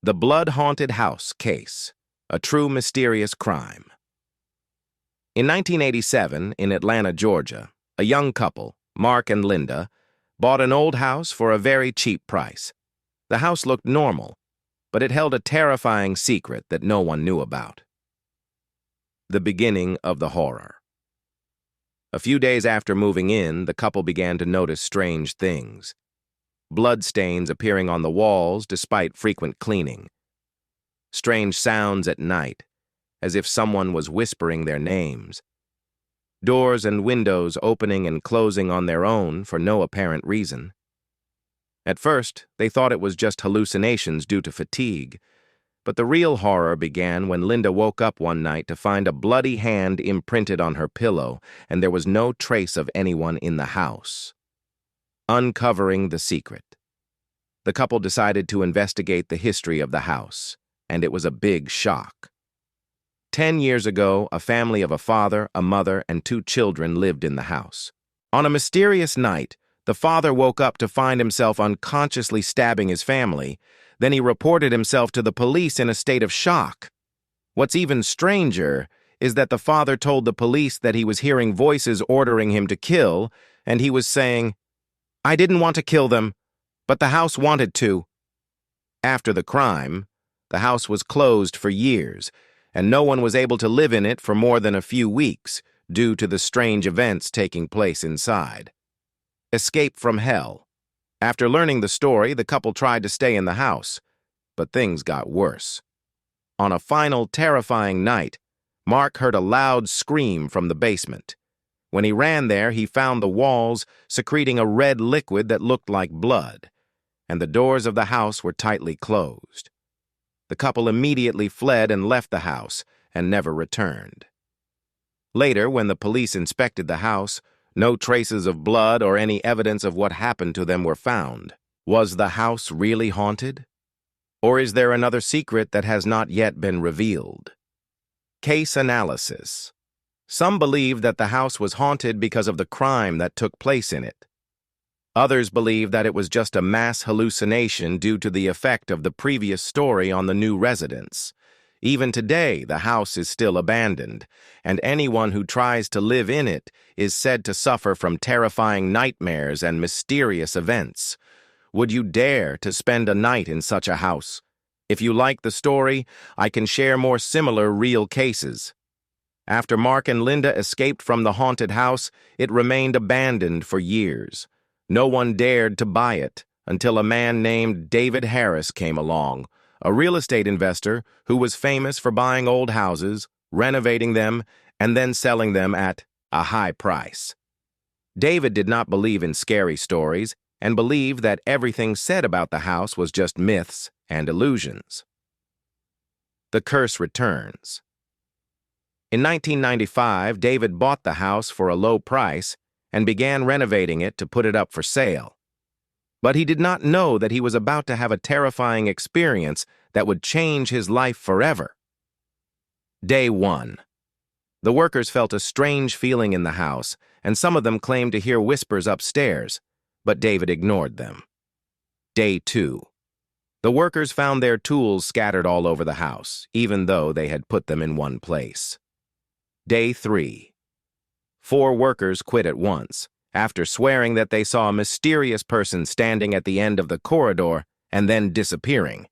The Blood-Haunted House Case, a true mysterious crime. In 1987, in Atlanta, Georgia, a young couple, Mark and Linda, bought an old house for a very cheap price. The house looked normal, but it held a terrifying secret that no one knew about. The beginning of the horror. A few days after moving in, the couple began to notice strange things. Bloodstains appearing on the walls despite frequent cleaning. Strange sounds at night, as if someone was whispering their names. Doors and windows opening and closing on their own for no apparent reason. At first, they thought it was just hallucinations due to fatigue, but the real horror began when Linda woke up one night to find a bloody hand imprinted on her pillow, and there was no trace of anyone in the house. Uncovering the secret. The couple decided to investigate the history of the house, and it was a big shock. 10 years ago, a family of a father, a mother, and 2 children lived in the house. On a mysterious night, the father woke up to find himself unconsciously stabbing his family. Then he reported himself to the police in a state of shock. What's even stranger is that the father told the police that he was hearing voices ordering him to kill, and he was saying, "I didn't want to kill them, but the house wanted to." After the crime, the house was closed for years, and no one was able to live in it for more than a few weeks due to the strange events taking place inside. Escape from hell. After learning the story, the couple tried to stay in the house, but things got worse. On a final terrifying night, Mark heard a loud scream from the basement. When he ran there, he found the walls secreting a red liquid that looked like blood, and the doors of the house were tightly closed. The couple immediately fled and left the house and never returned. Later, when the police inspected the house, no traces of blood or any evidence of what happened to them were found. Was the house really haunted? Or is there another secret that has not yet been revealed? Case analysis. Some believe that the house was haunted because of the crime that took place in it. Others believe that it was just a mass hallucination due to the effect of the previous story on the new residents. Even today, the house is still abandoned, and anyone who tries to live in it is said to suffer from terrifying nightmares and mysterious events. Would you dare to spend a night in such a house? If you like the story, I can share more similar real cases. After Mark and Linda escaped from the haunted house, it remained abandoned for years. No one dared to buy it until a man named David Harris came along, a real estate investor who was famous for buying old houses, renovating them, and then selling them at a high price. David did not believe in scary stories and believed that everything said about the house was just myths and illusions. The curse returns. In 1995, David bought the house for a low price and began renovating it to put it up for sale. But he did not know that he was about to have a terrifying experience that would change his life forever. Day 1. The workers felt a strange feeling in the house, and some of them claimed to hear whispers upstairs, but David ignored them. Day 2. The workers found their tools scattered all over the house, even though they had put them in one place. Day 3. 4 workers quit at once, after swearing that they saw a mysterious person standing at the end of the corridor and then disappearing.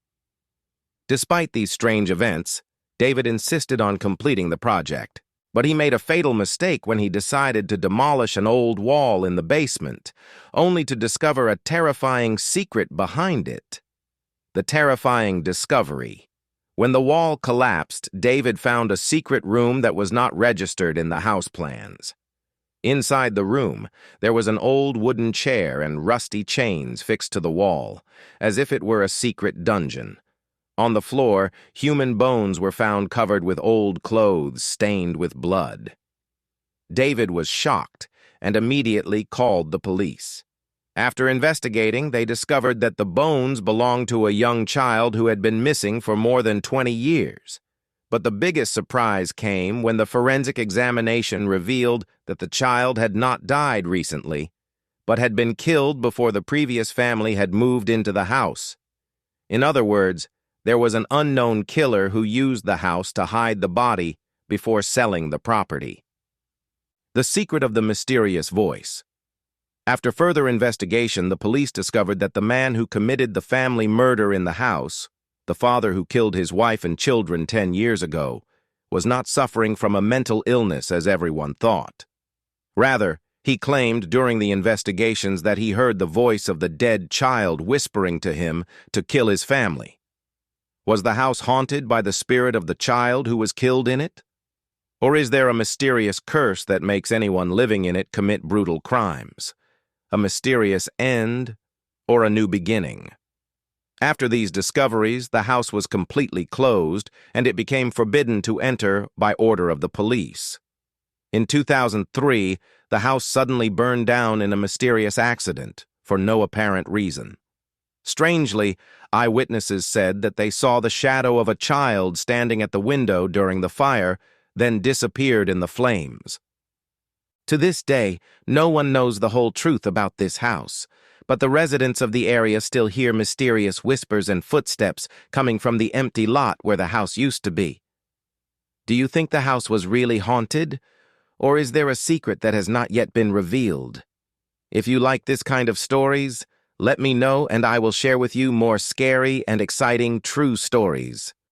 Despite these strange events, David insisted on completing the project, but he made a fatal mistake when he decided to demolish an old wall in the basement, only to discover a terrifying secret behind it. The terrifying discovery. When the wall collapsed, David found a secret room that was not registered in the house plans. Inside the room, there was an old wooden chair and rusty chains fixed to the wall, as if it were a secret dungeon. On the floor, human bones were found covered with old clothes stained with blood. David was shocked and immediately called the police. After investigating, they discovered that the bones belonged to a young child who had been missing for more than 20 years. But the biggest surprise came when the forensic examination revealed that the child had not died recently, but had been killed before the previous family had moved into the house. In other words, there was an unknown killer who used the house to hide the body before selling the property. The secret of the mysterious voice. After further investigation, the police discovered that the man who committed the family murder in the house, the father who killed his wife and children 10 years ago, was not suffering from a mental illness as everyone thought. Rather, he claimed during the investigations that he heard the voice of the dead child whispering to him to kill his family. Was the house haunted by the spirit of the child who was killed in it? Or is there a mysterious curse that makes anyone living in it commit brutal crimes? A mysterious end or a new beginning? After these discoveries, the house was completely closed and it became forbidden to enter by order of the police. In 2003, the house suddenly burned down in a mysterious accident for no apparent reason. Strangely, eyewitnesses said that they saw the shadow of a child standing at the window during the fire, then disappeared in the flames. To this day, no one knows the whole truth about this house, but the residents of the area still hear mysterious whispers and footsteps coming from the empty lot where the house used to be. Do you think the house was really haunted? Or is there a secret that has not yet been revealed? If you like this kind of stories, let me know and I will share with you more scary and exciting true stories.